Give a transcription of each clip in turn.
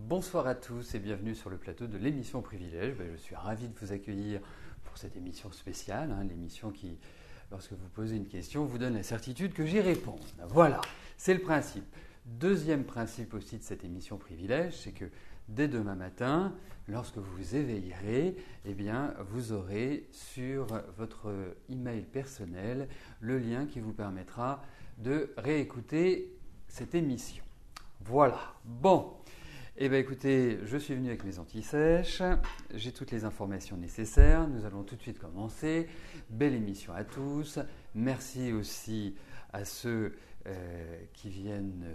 Bonsoir à tous et bienvenue sur le plateau de l'émission Privilège. Je suis ravi de vous accueillir pour cette émission spéciale, l'émission qui, lorsque vous posez une question, vous donne la certitude que j'y réponde. Voilà, c'est le principe. Deuxième principe aussi de cette émission Privilège, c'est que dès demain matin, lorsque vous vous éveillerez, vous aurez sur votre email personnel le lien qui vous permettra de réécouter cette émission. Voilà, bon. Écoutez, je suis venu avec mes antisèches, j'ai toutes les informations nécessaires, nous allons tout de suite commencer. Belle émission à tous, merci aussi à ceux qui viennent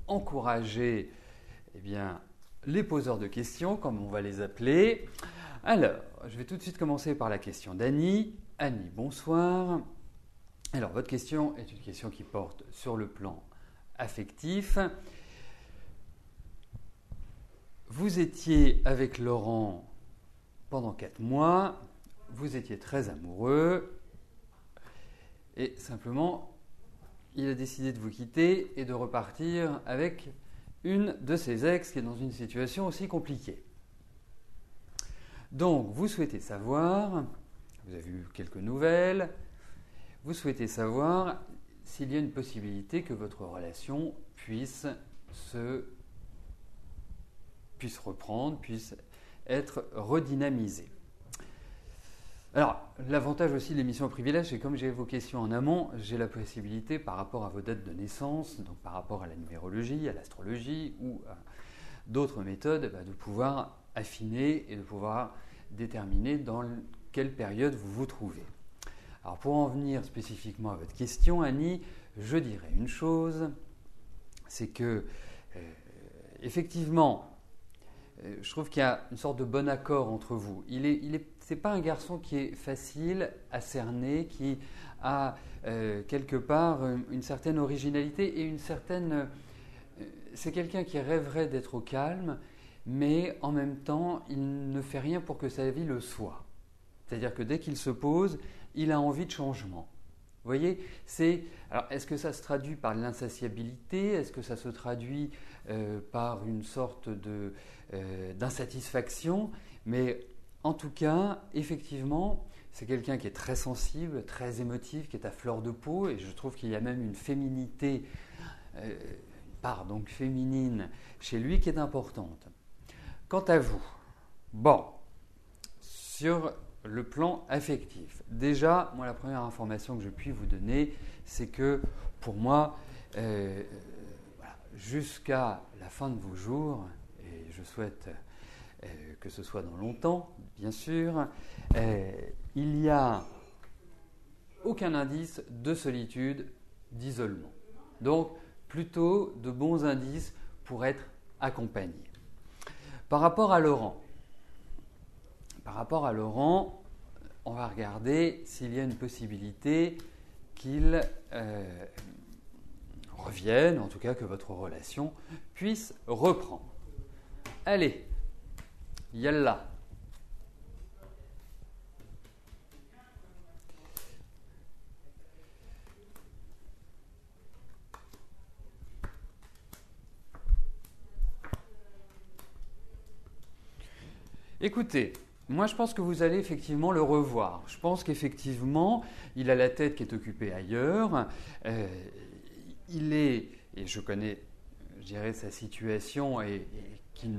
encourager les poseurs de questions, comme on va les appeler. Alors, je vais tout de suite commencer par la question d'Annie. Annie, bonsoir. Alors, votre question est une question qui porte sur le plan affectif. Vous étiez avec Laurent pendant 4 mois, vous étiez très amoureux et simplement, il a décidé de vous quitter et de repartir avec une de ses ex qui est dans une situation aussi compliquée. Donc, vous souhaitez savoir, vous avez eu quelques nouvelles, vous souhaitez savoir s'il y a une possibilité que votre relation puisse reprendre, puisse être redynamisée. Alors, l'avantage aussi de l'émission Privilège, c'est comme j'ai vos questions en amont, j'ai la possibilité par rapport à vos dates de naissance, donc par rapport à la numérologie, à l'astrologie ou à d'autres méthodes, de pouvoir affiner et de pouvoir déterminer dans quelle période vous vous trouvez. Alors, pour en venir spécifiquement à votre question, Annie, je dirais une chose, c'est que, effectivement, je trouve qu'il y a une sorte de bon accord entre vous. C'est pas un garçon qui est facile à cerner, qui a quelque part une certaine originalité et une certaine... c'est quelqu'un qui rêverait d'être au calme, mais en même temps, il ne fait rien pour que sa vie le soit. C'est-à-dire que dès qu'il se pose, il a envie de changement. Vous voyez, alors, est-ce que ça se traduit par l'insatiabilité? Est-ce que ça se traduit par une sorte d'insatisfaction? Mais en tout cas, effectivement, c'est quelqu'un qui est très sensible, très émotif, qui est à fleur de peau, et je trouve qu'il y a même une féminité, part donc féminine chez lui qui est importante. Quant à vous, sur le plan affectif. Déjà, moi, la première information que je puis vous donner, c'est que pour moi, jusqu'à la fin de vos jours, et je souhaite que ce soit dans longtemps, bien sûr, il n'y a aucun indice de solitude, d'isolement. Donc, plutôt de bons indices pour être accompagné. Par rapport à Laurent, on va regarder s'il y a une possibilité qu'il revienne, en tout cas que votre relation puisse reprendre. Allez, yallah. Écoutez, moi, je pense que vous allez effectivement le revoir. Je pense qu'effectivement, il a la tête qui est occupée ailleurs. Il est, et je connais, je dirais, sa situation et qui,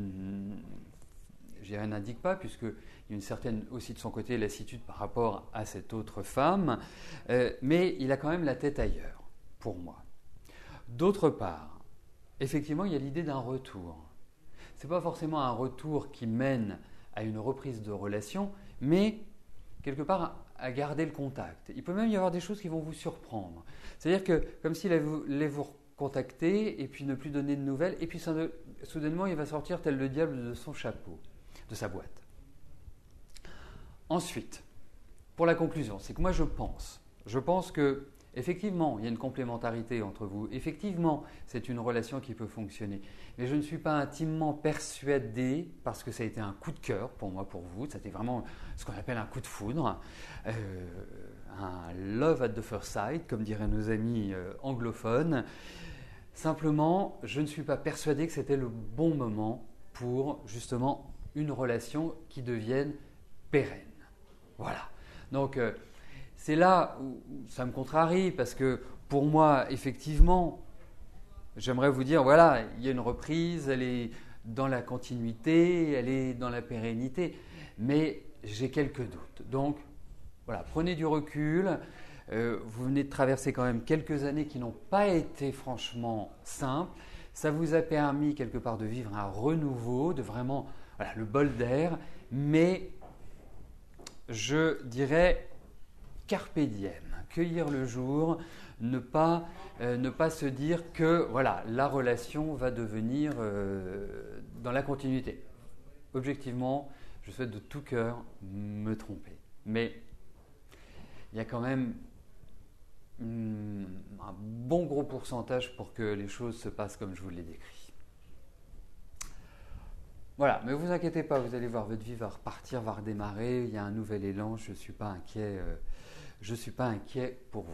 je dirais, n'indique pas, puisqu'il y a une certaine, aussi de son côté, lassitude par rapport à cette autre femme. Mais il a quand même la tête ailleurs, pour moi. D'autre part, effectivement, il y a l'idée d'un retour. Ce n'est pas forcément un retour qui mène à une reprise de relation, mais quelque part à garder le contact. Il peut même y avoir des choses qui vont vous surprendre. C'est-à-dire que comme s'il allait vous recontacter et puis ne plus donner de nouvelles, et puis soudainement il va sortir tel le diable de son chapeau, de sa boîte. Ensuite, pour la conclusion, c'est que moi je pense que effectivement, il y a une complémentarité entre vous. Effectivement, c'est une relation qui peut fonctionner. Mais je ne suis pas intimement persuadé, parce que ça a été un coup de cœur pour moi, pour vous. C'était vraiment ce qu'on appelle un coup de foudre. Un love at the first sight, comme diraient nos amis anglophones. Simplement, je ne suis pas persuadé que c'était le bon moment pour justement une relation qui devienne pérenne. Voilà. Donc, c'est là où ça me contrarie parce que pour moi, effectivement, j'aimerais vous dire, voilà, il y a une reprise, elle est dans la continuité, elle est dans la pérennité, mais j'ai quelques doutes. Donc, voilà, prenez du recul. Vous venez de traverser quand même quelques années qui n'ont pas été franchement simples. Ça vous a permis quelque part de vivre un renouveau, de vraiment le bol d'air, mais je dirais carpe diem, cueillir le jour, ne pas se dire que voilà, la relation va devenir dans la continuité. Objectivement, je souhaite de tout cœur me tromper. Mais il y a quand même un bon gros pourcentage pour que les choses se passent comme je vous l'ai décrit. Voilà, mais vous inquiétez pas, vous allez voir, votre vie va repartir, va redémarrer, il y a un nouvel élan, je ne suis pas inquiet, pour vous.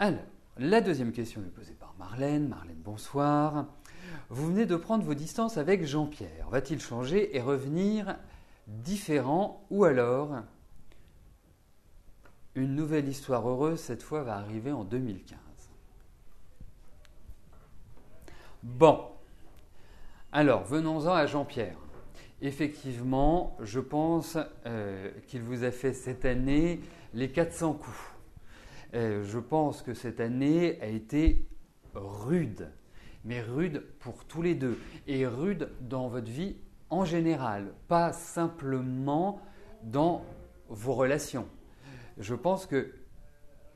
Alors, la deuxième question est posée par Marlène. Marlène, bonsoir. Vous venez de prendre vos distances avec Jean-Pierre. Va-t-il changer et revenir différent ou alors une nouvelle histoire heureuse, cette fois, va arriver en 2015? Bon. Alors, venons-en à Jean-Pierre. Effectivement, je pense qu'il vous a fait cette année les 400 coups. Je pense que cette année a été rude, mais rude pour tous les deux, et rude dans votre vie en général, pas simplement dans vos relations. Je pense qu'il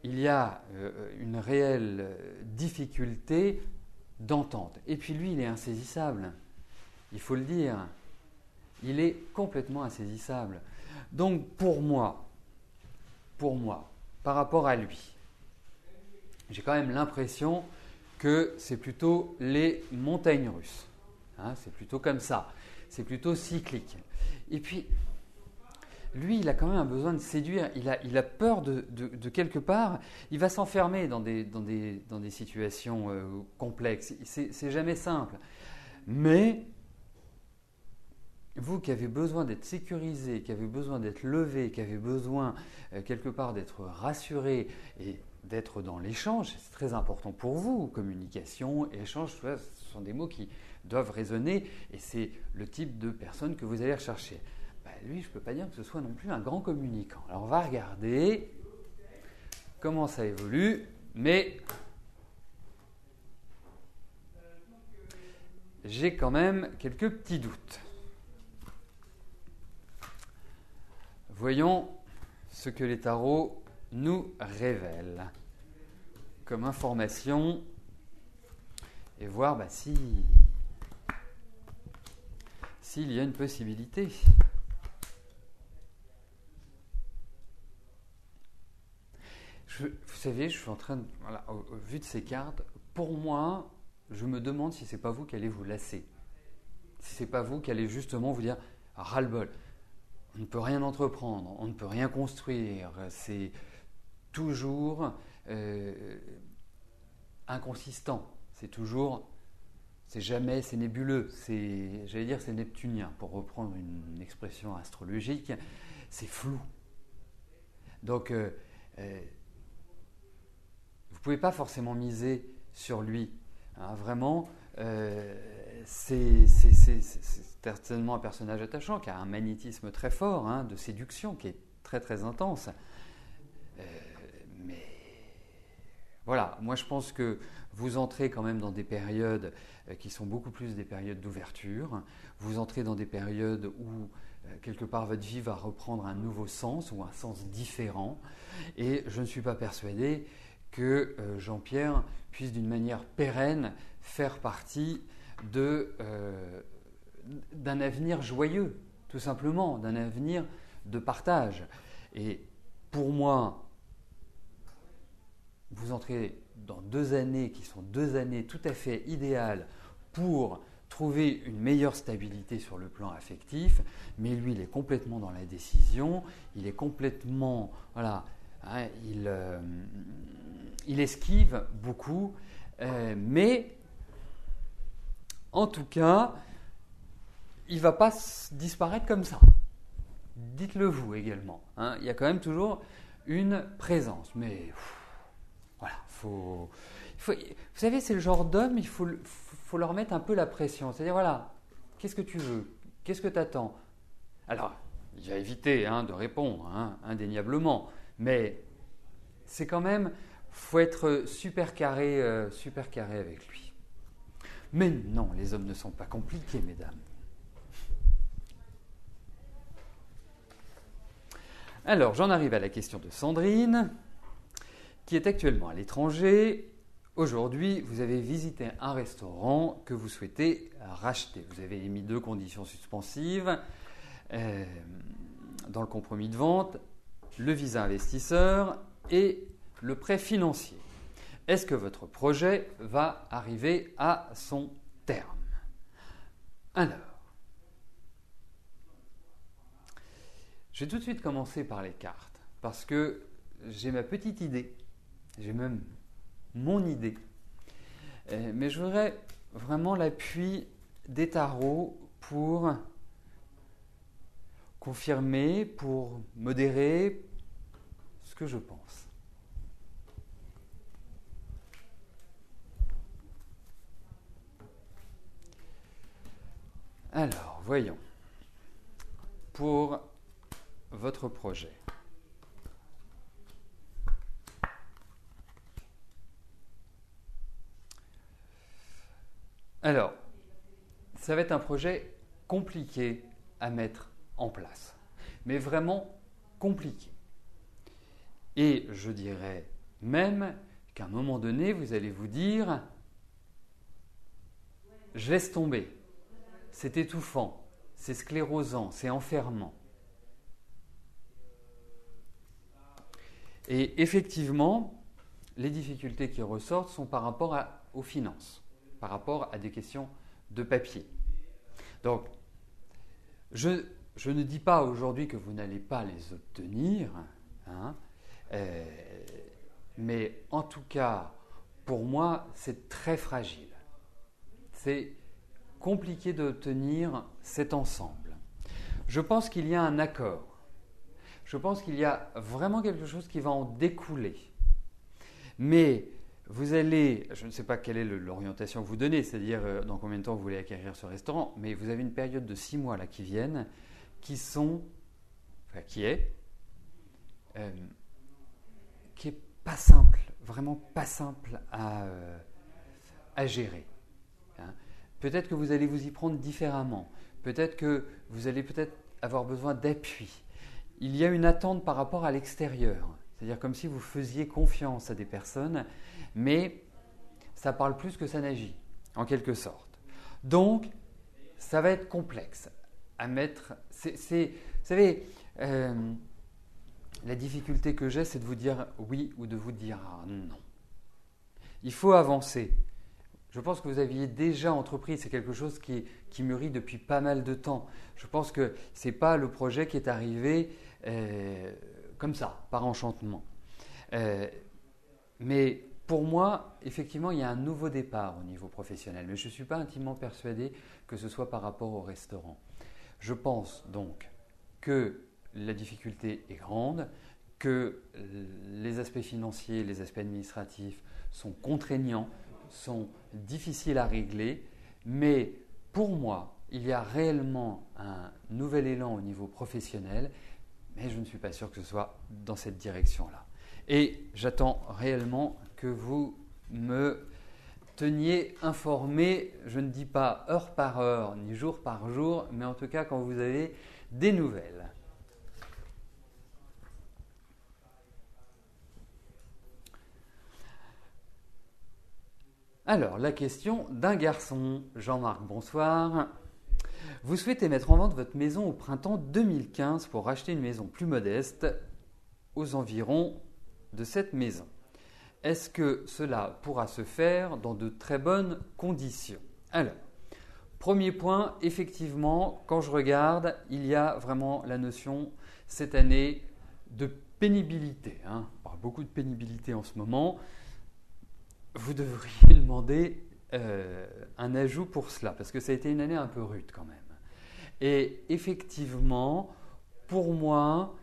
y a une réelle difficulté d'entente. Et puis lui, il est insaisissable. Il faut le dire. Il est complètement insaisissable. Donc pour moi, par rapport à lui, j'ai quand même l'impression que c'est plutôt les montagnes russes. Hein, c'est plutôt comme ça. C'est plutôt cyclique. Et puis, lui, il a quand même un besoin de séduire. Il a peur de quelque part. Il va s'enfermer dans des situations complexes. C'est jamais simple. Mais vous qui avez besoin d'être sécurisé, qui avez besoin d'être levé, qui avez besoin quelque part d'être rassuré et d'être dans l'échange, c'est très important pour vous. Communication, échange, ce sont des mots qui doivent résonner et c'est le type de personne que vous allez rechercher. Lui, je ne peux pas dire que ce soit non plus un grand communicant. Alors on va regarder comment ça évolue, mais j'ai quand même quelques petits doutes. Voyons ce que les tarots nous révèlent comme information et voir s'il y a une possibilité. Vous savez, je suis en train de... Voilà, au vu de ces cartes, pour moi, je me demande si ce n'est pas vous qui allez vous lasser. Si ce n'est pas vous qui allez justement vous dire « ras-le-bol ». On ne peut rien entreprendre, on ne peut rien construire, c'est toujours inconsistant, c'est jamais, c'est nébuleux, j'allais dire c'est neptunien, pour reprendre une expression astrologique, c'est flou. Donc, vous ne pouvez pas forcément miser sur lui, hein, vraiment. C'est certainement un personnage attachant qui a un magnétisme très fort, hein, de séduction qui est très très intense. Mais voilà, moi je pense que vous entrez quand même dans des périodes qui sont beaucoup plus des périodes d'ouverture. Vous entrez dans des périodes où quelque part votre vie va reprendre un nouveau sens ou un sens différent. Et je ne suis pas persuadé que Jean-Pierre puisse d'une manière pérenne faire partie d'un avenir joyeux, tout simplement, d'un avenir de partage. Et pour moi, vous entrez dans 2 années qui sont 2 années tout à fait idéales pour trouver une meilleure stabilité sur le plan affectif, mais lui, il est complètement dans la décision, il est complètement... Voilà, hein, il esquive beaucoup, mais En tout cas, il ne va pas disparaître comme ça. Dites-le vous également. Hein. Il y a quand même toujours une présence. Mais voilà, vous savez, c'est le genre d'homme, il faut leur mettre un peu la pression. C'est-à-dire, voilà, qu'est-ce que tu veux? Qu'est-ce que tu attends? Alors, il va éviter de répondre, indéniablement. Mais c'est quand même, faut être super carré avec lui. Mais non, les hommes ne sont pas compliqués, mesdames. Alors, j'en arrive à la question de Sandrine, qui est actuellement à l'étranger. Aujourd'hui, vous avez visité un restaurant que vous souhaitez racheter. Vous avez émis 2 conditions suspensives dans le compromis de vente, le visa investisseur et le prêt financier. Est-ce que votre projet va arriver à son terme? Alors, je vais tout de suite commencer par les cartes, parce que j'ai ma petite idée, j'ai même mon idée, mais je voudrais vraiment l'appui des tarots pour confirmer, pour modérer ce que je pense. Alors, voyons. Pour votre projet. Alors, ça va être un projet compliqué à mettre en place, mais vraiment compliqué. Et je dirais même qu'à un moment donné, vous allez vous dire « je laisse tomber, c'est étouffant, c'est sclérosant, c'est enfermant ». Et effectivement, les difficultés qui ressortent sont par rapport aux finances, par rapport à des questions de papier. Donc, je ne dis pas aujourd'hui que vous n'allez pas les obtenir, mais en tout cas, pour moi, c'est très fragile. C'est compliqué d'obtenir cet ensemble. Je pense qu'il y a un accord. Je pense qu'il y a vraiment quelque chose qui va en découler. Mais vous allez, je ne sais pas quelle est l'orientation que vous donnez, c'est-à-dire dans combien de temps vous voulez acquérir ce restaurant, mais vous avez une période de 6 mois là qui viennent, qui est pas simple, vraiment pas simple à gérer. Peut-être que vous allez vous y prendre différemment. Peut-être que vous allez avoir besoin d'appui. Il y a une attente par rapport à l'extérieur. C'est-à-dire comme si vous faisiez confiance à des personnes, mais ça parle plus que ça n'agit, en quelque sorte. Donc, ça va être complexe à mettre. Vous savez, la difficulté que j'ai, c'est de vous dire oui ou de vous dire non. Il faut avancer. Je pense que vous aviez déjà entrepris, c'est quelque chose qui mûrit depuis pas mal de temps. Je pense que ce n'est pas le projet qui est arrivé comme ça, par enchantement. Mais pour moi, effectivement, il y a un nouveau départ au niveau professionnel. Mais je ne suis pas intimement persuadé que ce soit par rapport au restaurant. Je pense donc que la difficulté est grande, que les aspects financiers, les aspects administratifs sont contraignants, sont difficiles à régler, mais pour moi, il y a réellement un nouvel élan au niveau professionnel, mais je ne suis pas sûr que ce soit dans cette direction-là. Et j'attends réellement que vous me teniez informé, je ne dis pas heure par heure, ni jour par jour, mais en tout cas quand vous avez des nouvelles. Alors, la question d'un garçon. Jean-Marc, bonsoir. Vous souhaitez mettre en vente votre maison au printemps 2015 pour racheter une maison plus modeste aux environs de cette maison. Est-ce que cela pourra se faire dans de très bonnes conditions? Alors, premier point, effectivement, quand je regarde, il y a vraiment la notion cette année de pénibilité. On parle beaucoup de pénibilité en ce moment. Vous devriez demander un ajout pour cela, parce que ça a été une année un peu rude quand même. Et effectivement, pour moi,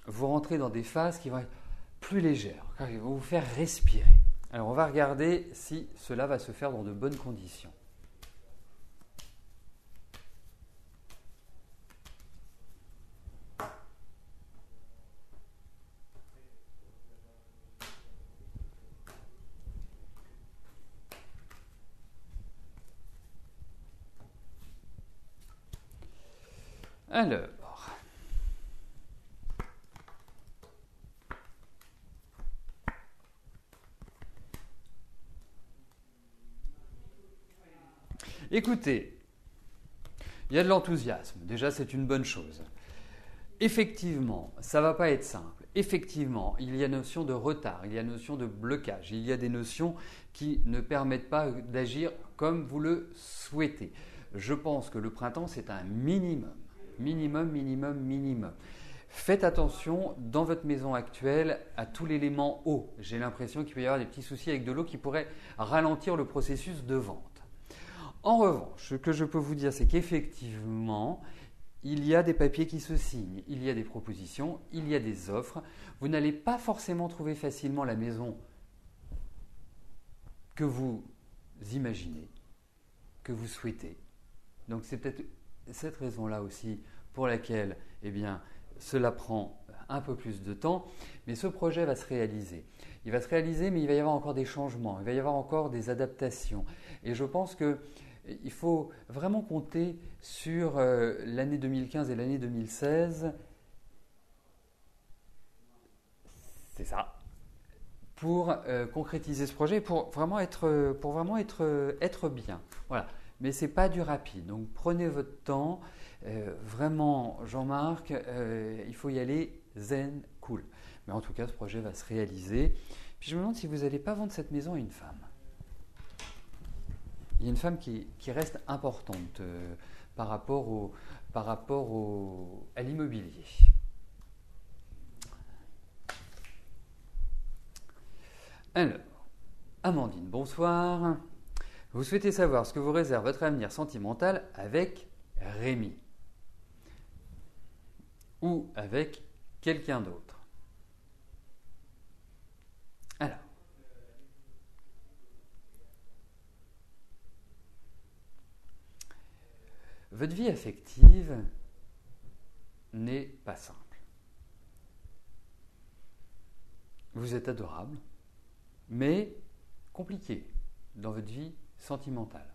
vous rentrez dans des phases qui vont être plus légères, qui vont vous faire respirer. Alors on va regarder si cela va se faire dans de bonnes conditions. Alors, écoutez, il y a de l'enthousiasme, déjà c'est une bonne chose. Effectivement, ça ne va pas être simple. Effectivement, il y a notion de retard, il y a notion de blocage, il y a des notions qui ne permettent pas d'agir comme vous le souhaitez. Je pense que le printemps, c'est un minimum. Minimum, minimum, minimum. Faites attention dans votre maison actuelle à tout l'élément eau. J'ai l'impression qu'il peut y avoir des petits soucis avec de l'eau qui pourraient ralentir le processus de vente. En revanche, ce que je peux vous dire, c'est qu'effectivement, il y a des papiers qui se signent, il y a des propositions, il y a des offres. Vous n'allez pas forcément trouver facilement la maison que vous imaginez, que vous souhaitez. Donc c'est peut-être cette raison-là aussi pour laquelle cela prend un peu plus de temps, mais ce projet va se réaliser. Il va se réaliser, mais il va y avoir encore des changements, il va y avoir encore des adaptations. Et je pense qu'il faut vraiment compter sur l'année 2015 et l'année 2016. C'est ça. Pour concrétiser ce projet, pour vraiment être bien. Voilà. Mais ce n'est pas du rapide. Donc prenez votre temps. Vraiment, Jean-Marc, il faut y aller zen, cool. Mais en tout cas, ce projet va se réaliser. Puis je me demande si vous n'allez pas vendre cette maison à une femme. Il y a une femme qui reste importante par rapport à l'immobilier. Alors, Amandine, bonsoir. Vous souhaitez savoir ce que vous réserve votre avenir sentimental avec Rémi ou avec quelqu'un d'autre. Alors, votre vie affective n'est pas simple. Vous êtes adorable, mais compliqué dans votre vie sentimentale.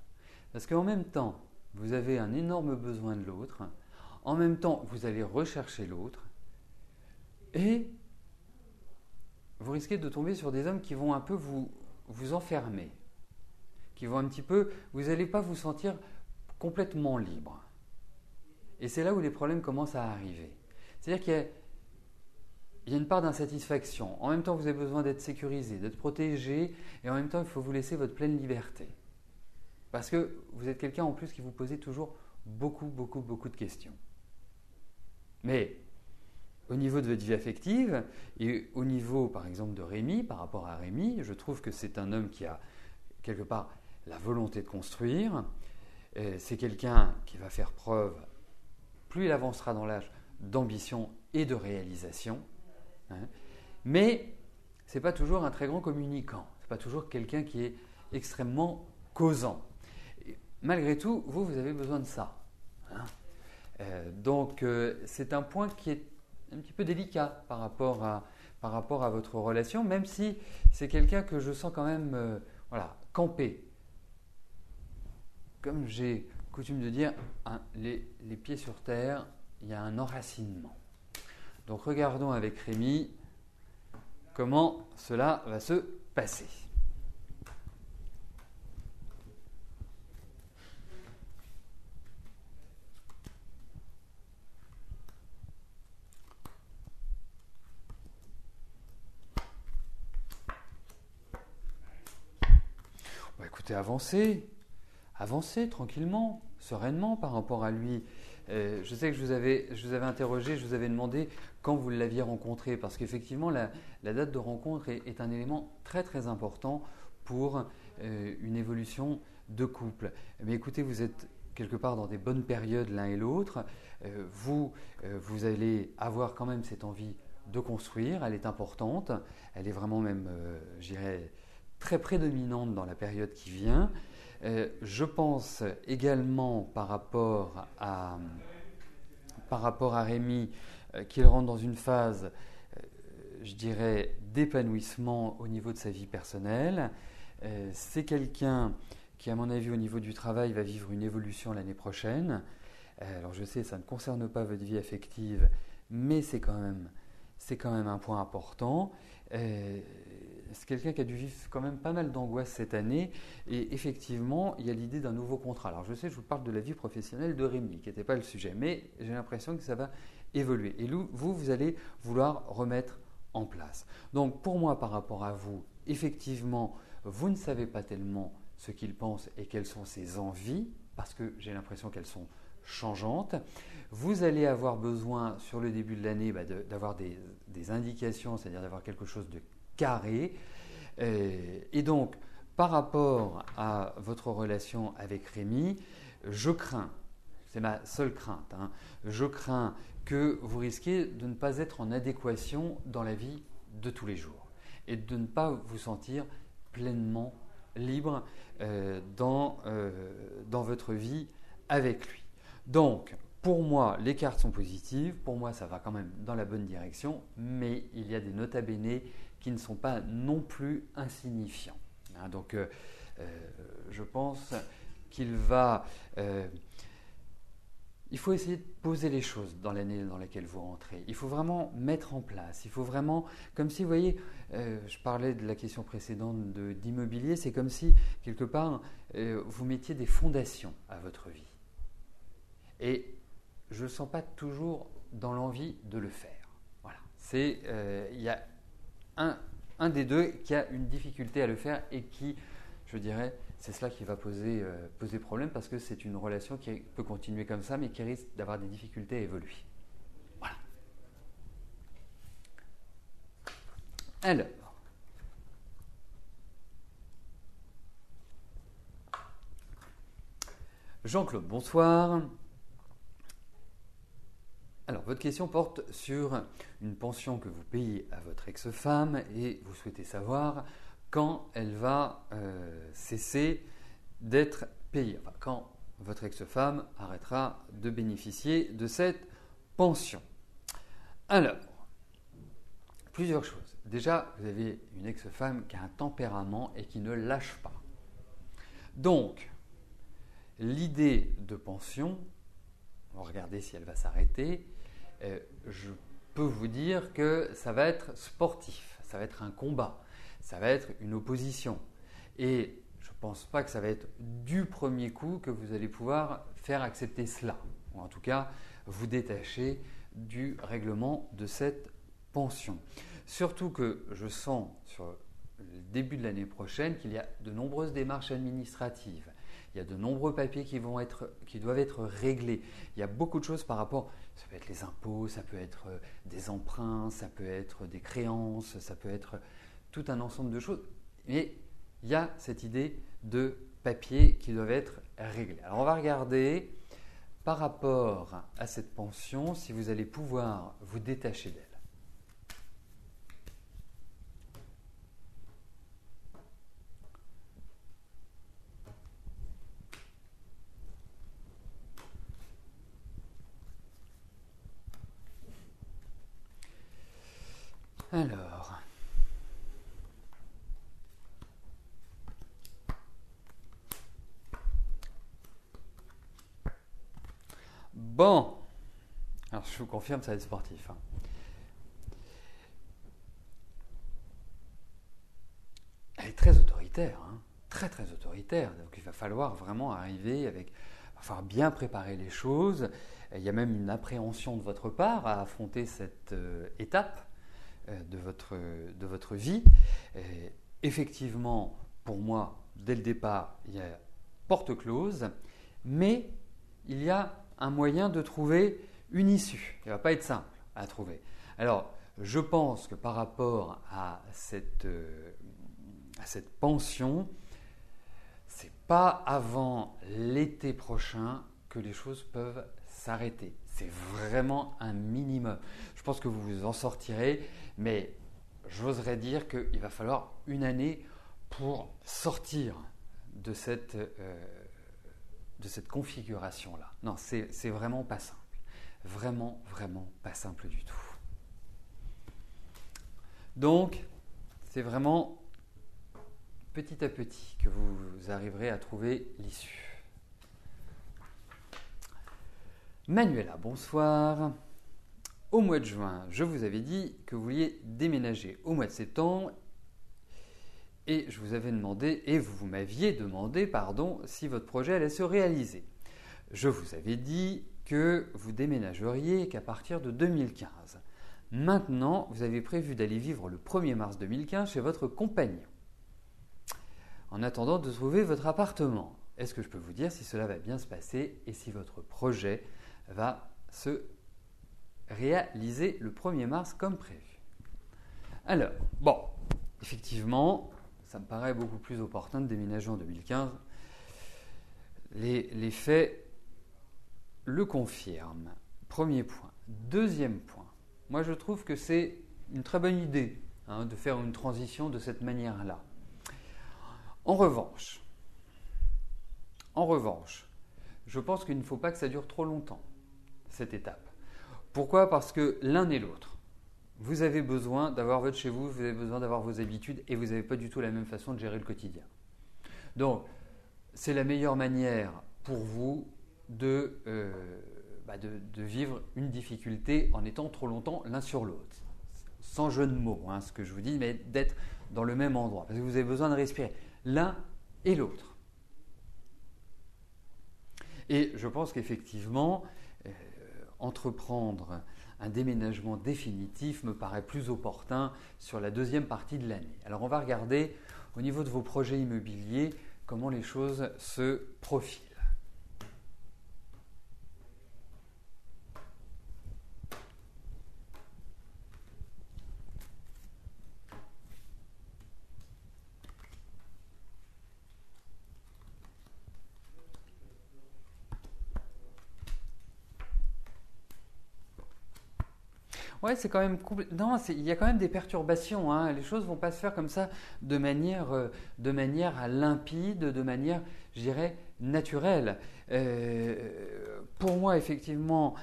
Parce qu'en même temps, vous avez un énorme besoin de l'autre, en même temps, vous allez rechercher l'autre, et vous risquez de tomber sur des hommes qui vont un peu vous enfermer, qui vont un petit peu, vous n'allez pas vous sentir complètement libre. Et c'est là où les problèmes commencent à arriver. C'est-à-dire qu'il y a une part d'insatisfaction. En même temps, vous avez besoin d'être sécurisé, d'être protégé, et en même temps, il faut vous laisser votre pleine liberté. Parce que vous êtes quelqu'un en plus qui vous posez toujours beaucoup de questions. Mais au niveau de votre vie affective, et au niveau par exemple de Rémi, par rapport à Rémi, je trouve que c'est un homme qui a quelque part la volonté de construire. C'est quelqu'un qui va faire preuve, plus il avancera dans l'âge, d'ambition et de réalisation. Mais ce n'est pas toujours un très grand communicant. Ce n'est pas toujours quelqu'un qui est extrêmement causant. Et malgré tout, vous avez besoin de ça. Donc, c'est un point qui est un petit peu délicat par rapport à votre relation, même si c'est quelqu'un que je sens quand même camper. Comme j'ai coutume de dire, les pieds sur terre, il y a un enracinement. Donc, regardons avec Rémi comment cela va se passer. Écoutez, avancez tranquillement, sereinement par rapport à lui. Je sais que je vous avais interrogé, je vous avais demandé quand vous l'aviez rencontré, parce qu'effectivement, la date de rencontre est un élément très très important pour une évolution de couple. Mais écoutez, vous êtes quelque part dans des bonnes périodes l'un et l'autre. Vous allez avoir quand même cette envie de construire, elle est importante, elle est vraiment même, je dirais, très prédominante dans la période qui vient. Je pense également par rapport à Rémi qu'il rentre dans une phase, je dirais, d'épanouissement au niveau de sa vie personnelle. C'est quelqu'un qui, à mon avis, au niveau du travail, va vivre une évolution l'année prochaine. Alors je sais, ça ne concerne pas votre vie affective, mais c'est quand même un point important. C'est quelqu'un qui a dû vivre quand même pas mal d'angoisse cette année. Et effectivement, il y a l'idée d'un nouveau contrat. Alors je sais, je vous parle de la vie professionnelle de Rémi, qui n'était pas le sujet, mais j'ai l'impression que ça va évoluer. Et vous allez vouloir remettre en place. Donc pour moi, par rapport à vous, effectivement, vous ne savez pas tellement ce qu'il pense et quelles sont ses envies, parce que j'ai l'impression qu'elles sont changeantes. Vous allez avoir besoin sur le début de l'année d'avoir des indications, c'est-à-dire d'avoir quelque chose de carré. Et donc, par rapport à votre relation avec Rémi, je crains, c'est ma seule crainte, je crains que vous risquiez de ne pas être en adéquation dans la vie de tous les jours et de ne pas vous sentir pleinement libre dans votre vie avec lui. Donc, pour moi, les cartes sont positives. Pour moi, ça va quand même dans la bonne direction. Mais il y a des nota bene qui ne sont pas non plus insignifiants. Donc, je pense qu'il va... il faut essayer de poser les choses dans l'année dans laquelle vous rentrez. Il faut vraiment mettre en place. Il faut vraiment... Comme si, vous voyez, je parlais de la question précédente d'immobilier. C'est comme si, quelque part, vous mettiez des fondations à votre vie. Et je ne sens pas toujours dans l'envie de le faire. Voilà. Il y a un des deux qui a une difficulté à le faire et qui, je dirais, c'est cela qui va poser problème parce que c'est une relation qui peut continuer comme ça mais qui risque d'avoir des difficultés à évoluer. Voilà. Alors, Jean-Claude, bonsoir. Alors, votre question porte sur une pension que vous payez à votre ex-femme et vous souhaitez savoir quand elle va cesser d'être payée, enfin, quand votre ex-femme arrêtera de bénéficier de cette pension. Alors, plusieurs choses. Déjà, vous avez une ex-femme qui a un tempérament et qui ne lâche pas. Donc, l'idée de pension, on va regarder si elle va s'arrêter, je peux vous dire que ça va être sportif, ça va être un combat, ça va être une opposition. Et je ne pense pas que ça va être du premier coup que vous allez pouvoir faire accepter cela, ou en tout cas vous détacher du règlement de cette pension. Surtout que je sens sur le début de l'année prochaine qu'il y a de nombreuses démarches administratives. Il y a de nombreux papiers qui doivent être réglés. Il y a beaucoup de choses par rapport, ça peut être les impôts, ça peut être des emprunts, ça peut être des créances, ça peut être tout un ensemble de choses. Mais il y a cette idée de papiers qui doivent être réglés. Alors on va regarder par rapport à cette pension si vous allez pouvoir vous détacher d'elle. Alors, bon, alors je vous confirme, ça va être sportif. Elle est très autoritaire, très très autoritaire. Donc il va falloir vraiment arriver il va falloir bien préparer les choses. Il y a même une appréhension de votre part à affronter cette étape de votre vie. Effectivement, pour moi, dès le départ, il y a porte close, mais il y a un moyen de trouver une issue. Il ne va pas être simple à trouver. Alors, je pense que par rapport à cette pension, pas avant l'été prochain que les choses peuvent s'arrêter. C'est vraiment un minimum. Je pense que vous vous en sortirez, mais j'oserais dire qu'il va falloir une année pour sortir de cette configuration-là. Non, c'est vraiment pas simple. Vraiment, vraiment pas simple du tout. Donc, c'est vraiment petit à petit que vous arriverez à trouver l'issue. Manuela, bonsoir. Au mois de juin, je vous avais dit que vous vouliez déménager au mois de septembre et je vous avais demandé, et vous m'aviez demandé, si votre projet allait se réaliser. Je vous avais dit que vous déménageriez qu'à partir de 2015. Maintenant, vous avez prévu d'aller vivre le 1er mars 2015 chez votre compagnon. En attendant de trouver votre appartement, est-ce que je peux vous dire si cela va bien se passer et si votre projet va se réaliser le 1er mars comme prévu? Alors, effectivement, ça me paraît beaucoup plus opportun de déménager en 2015. Les faits le confirment. Premier point. Deuxième point. Moi, je trouve que c'est une très bonne idée de faire une transition de cette manière-là. En revanche, je pense qu'il ne faut pas que ça dure trop longtemps, cette étape. Pourquoi ? Parce que l'un et l'autre, vous avez besoin d'avoir votre chez vous, vous avez besoin d'avoir vos habitudes et vous n'avez pas du tout la même façon de gérer le quotidien. Donc, c'est la meilleure manière pour vous de vivre une difficulté en étant trop longtemps l'un sur l'autre. Sans jeu de mots, ce que je vous dis, mais d'être dans le même endroit. Parce que vous avez besoin de respirer l'un et l'autre. Et je pense qu'effectivement, entreprendre un déménagement définitif me paraît plus opportun sur la deuxième partie de l'année. Alors on va regarder au niveau de vos projets immobiliers comment les choses se profilent. Ouais, c'est quand même non, il y a quand même des perturbations. Les choses ne vont pas se faire comme ça de manière limpide, de manière, je dirais, naturelle. Pour moi, effectivement,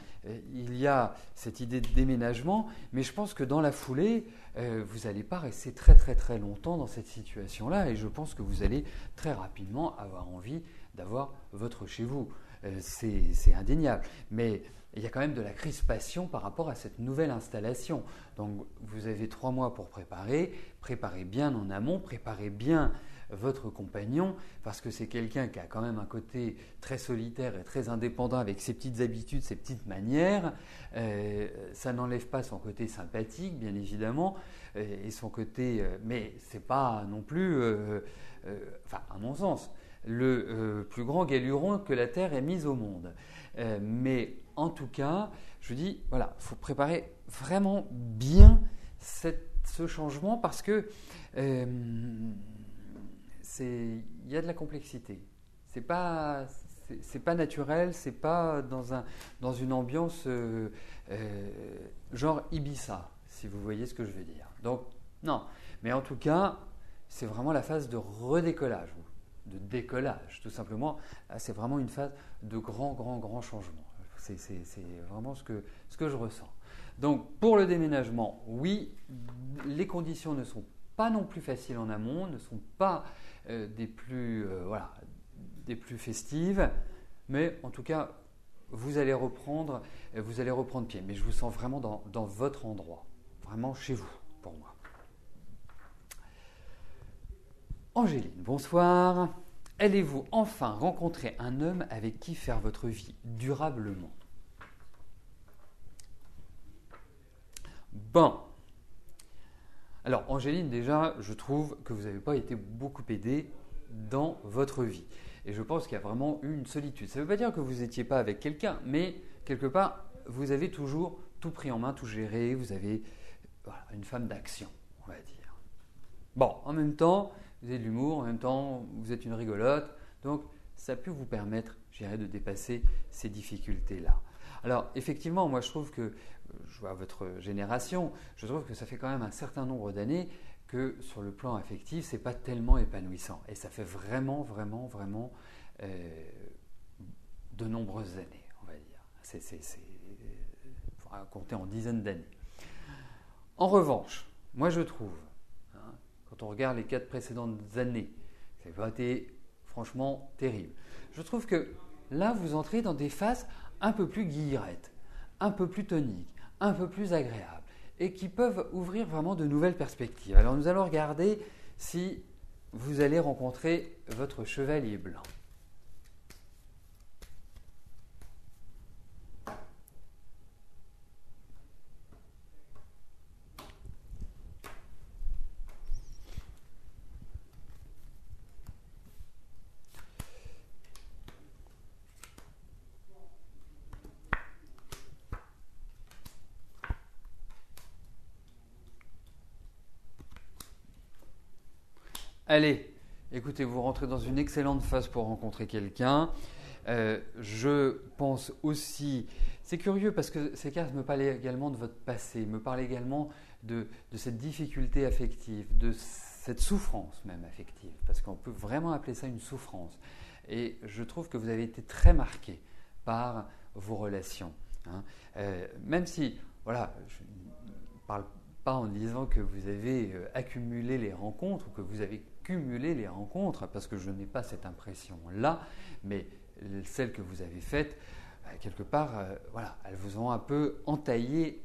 il y a cette idée de déménagement, mais je pense que dans la foulée, vous n'allez pas rester très très très longtemps dans cette situation-là, et je pense que vous allez très rapidement avoir envie d'avoir votre chez vous. C'est indéniable. Mais il y a quand même de la crispation par rapport à cette nouvelle installation. Donc vous avez 3 mois pour préparer bien en amont, préparez bien votre compagnon, parce que c'est quelqu'un qui a quand même un côté très solitaire et très indépendant avec ses petites habitudes, ses petites manières. Ça n'enlève pas son côté sympathique, bien évidemment, et son côté… mais ce n'est pas non plus… à mon sens, le plus grand galuron que la Terre ait mis au monde. Mais en tout cas, je dis, voilà, il faut préparer vraiment bien ce changement parce que il y a de la complexité. C'est pas naturel, c'est pas dans une ambiance genre Ibiza, si vous voyez ce que je veux dire. Donc non, mais en tout cas, c'est vraiment la phase de redécollage, de décollage, tout simplement. C'est vraiment une phase de grand changement. C'est vraiment ce que je ressens. Donc, pour le déménagement, oui, les conditions ne sont pas non plus faciles en amont, ne sont pas des plus festives, mais en tout cas, vous allez reprendre pied. Mais je vous sens vraiment dans votre endroit, vraiment chez vous, pour moi. Angéline, bonsoir. Allez-vous enfin rencontrer un homme avec qui faire votre vie durablement? Bon. Alors, Angéline, déjà, je trouve que vous n'avez pas été beaucoup aidée dans votre vie. Et je pense qu'il y a vraiment eu une solitude. Ça ne veut pas dire que vous n'étiez pas avec quelqu'un, mais quelque part, vous avez toujours tout pris en main, tout géré. Vous avez une femme d'action, on va dire. Bon, en même temps, vous avez de l'humour, en même temps, vous êtes une rigolote. Donc, ça peut vous permettre, je dirais, de dépasser ces difficultés-là. Alors, effectivement, moi, je trouve que, je vois votre génération, je trouve que ça fait quand même un certain nombre d'années que sur le plan affectif, ce n'est pas tellement épanouissant. Et ça fait vraiment de nombreuses années, on va dire. Il faudra compter en dizaines d'années. En revanche, moi je trouve, quand on regarde les 4 précédentes années, ça n'a pas été franchement terrible. Je trouve que là, vous entrez dans des phases un peu plus guillerettes, un peu plus toniques, un peu plus agréables, et qui peuvent ouvrir vraiment de nouvelles perspectives. Alors nous allons regarder si vous allez rencontrer votre chevalier blanc. Allez, écoutez, vous rentrez dans une excellente phase pour rencontrer quelqu'un. Je pense aussi, c'est curieux parce que ces cartes me parlaient également de votre passé, me parlent également de cette difficulté affective, de cette souffrance même affective, parce qu'on peut vraiment appeler ça une souffrance. Et je trouve que vous avez été très marqué par vos relations. Même si, voilà, je ne parle pas en disant que vous avez accumulé les rencontres ou que vous avez cumulé les rencontres, parce que je n'ai pas cette impression-là, mais celles que vous avez faites, quelque part, voilà, elles vous ont un peu entaillé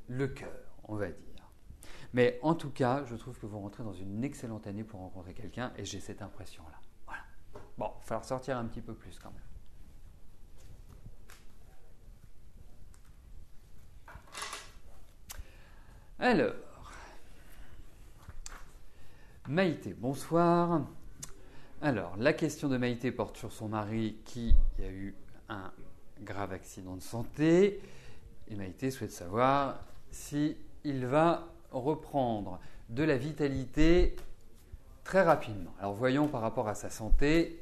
le cœur, on va dire. Mais en tout cas, je trouve que vous rentrez dans une excellente année pour rencontrer quelqu'un et j'ai cette impression-là. Voilà. Bon, il va falloir sortir un petit peu plus quand même. Alors, Maïté, bonsoir. Alors, la question de Maïté porte sur son mari qui a eu un grave accident de santé. Et Maïté souhaite savoir si il va reprendre de la vitalité très rapidement. Alors, voyons par rapport à sa santé.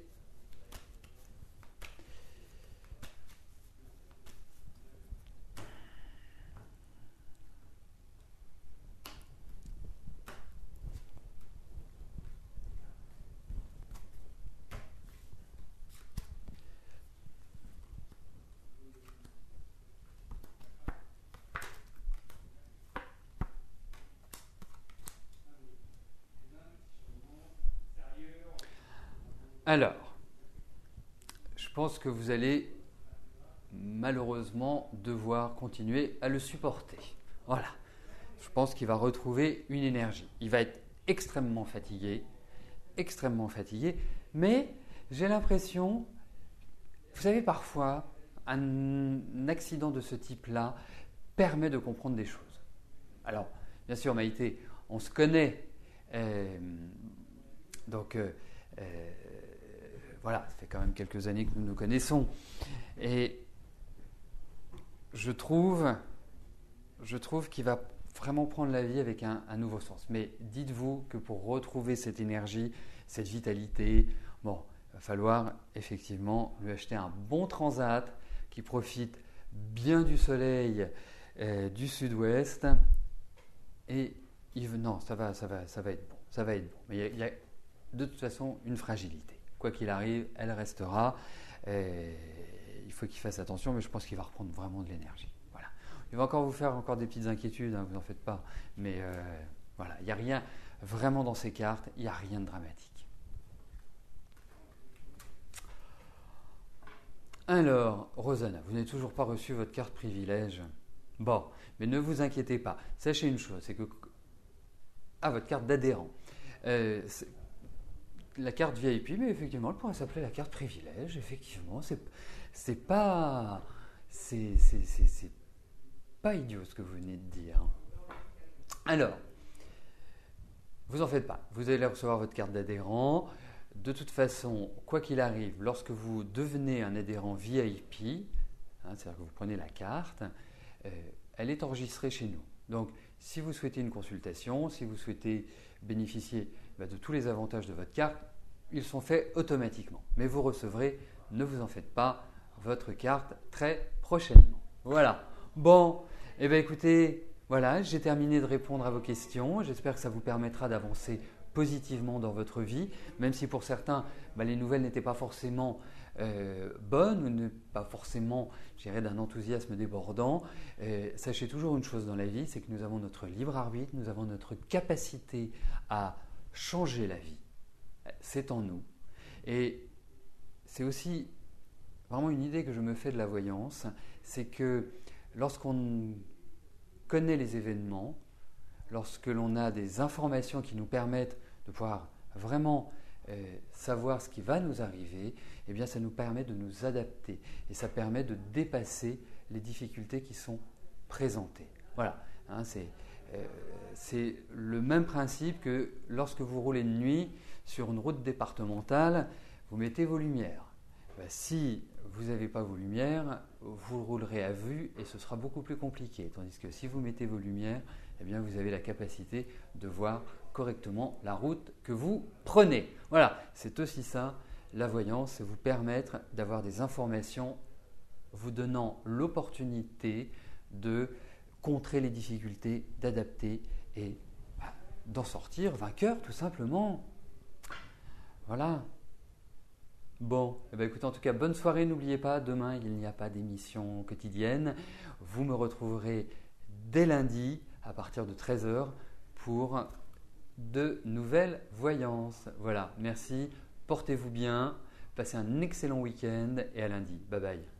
Alors, je pense que vous allez malheureusement devoir continuer à le supporter. Voilà. Je pense qu'il va retrouver une énergie. Il va être extrêmement fatigué, mais j'ai l'impression, vous savez, parfois, un accident de ce type-là permet de comprendre des choses. Alors, bien sûr, Maïté, on se connaît, donc voilà, ça fait quand même quelques années que nous nous connaissons. Et je trouve qu'il va vraiment prendre la vie avec un nouveau sens. Mais dites-vous que pour retrouver cette énergie, cette vitalité, bon, il va falloir effectivement lui acheter un bon transat qui profite bien du soleil du sud-ouest. Et non, ça va être bon. Ça va être bon. Mais il y a de toute façon une fragilité. Quoi qu'il arrive, elle restera. Il faut qu'il fasse attention, mais je pense qu'il va reprendre vraiment de l'énergie. Voilà. Il va encore vous faire des petites inquiétudes, vous n'en faites pas. Mais voilà, il n'y a rien vraiment dans ces cartes, il n'y a rien de dramatique. Alors, Rosanna, vous n'avez toujours pas reçu votre carte privilège. Bon, mais ne vous inquiétez pas. Sachez une chose, c'est que votre carte d'adhérent. La carte VIP, mais effectivement, elle pourrait s'appeler la carte privilège. Effectivement, c'est pas idiot ce que vous venez de dire. Alors, vous en faites pas. Vous allez recevoir votre carte d'adhérent. De toute façon, quoi qu'il arrive, lorsque vous devenez un adhérent VIP, c'est-à-dire que vous prenez la carte, elle est enregistrée chez nous. Donc, si vous souhaitez une consultation, si vous souhaitez bénéficier de tous les avantages de votre carte, ils sont faits automatiquement. Mais vous recevrez, ne vous en faites pas, votre carte très prochainement. Voilà. Bon, eh bien écoutez, voilà, j'ai terminé de répondre à vos questions. J'espère que ça vous permettra d'avancer positivement dans votre vie, même si pour certains, les nouvelles n'étaient pas forcément bonnes ou ne pas forcément, je dirais, d'un enthousiasme débordant. Sachez toujours une chose dans la vie, c'est que nous avons notre libre arbitre, nous avons notre capacité à changer la vie. C'est en nous. Et c'est aussi vraiment une idée que je me fais de la voyance, c'est que lorsqu'on connaît les événements, lorsque l'on a des informations qui nous permettent de pouvoir vraiment savoir ce qui va nous arriver, eh bien ça nous permet de nous adapter et ça permet de dépasser les difficultés qui sont présentées. Voilà, hein, c'est le même principe que lorsque vous roulez de nuit sur une route départementale, vous mettez vos lumières. Si vous n'avez pas vos lumières, vous roulerez à vue et ce sera beaucoup plus compliqué. Tandis que si vous mettez vos lumières, eh bien vous avez la capacité de voir correctement la route que vous prenez. Voilà, c'est aussi ça, la voyance, c'est vous permettre d'avoir des informations vous donnant l'opportunité de contrer les difficultés, d'adapter et d'en sortir vainqueur tout simplement. Voilà. Bon, écoutez, en tout cas, bonne soirée. N'oubliez pas, demain, il n'y a pas d'émission quotidienne. Vous me retrouverez dès lundi à partir de 13h pour de nouvelles voyances. Voilà, merci, portez-vous bien, passez un excellent week-end et à lundi. Bye bye.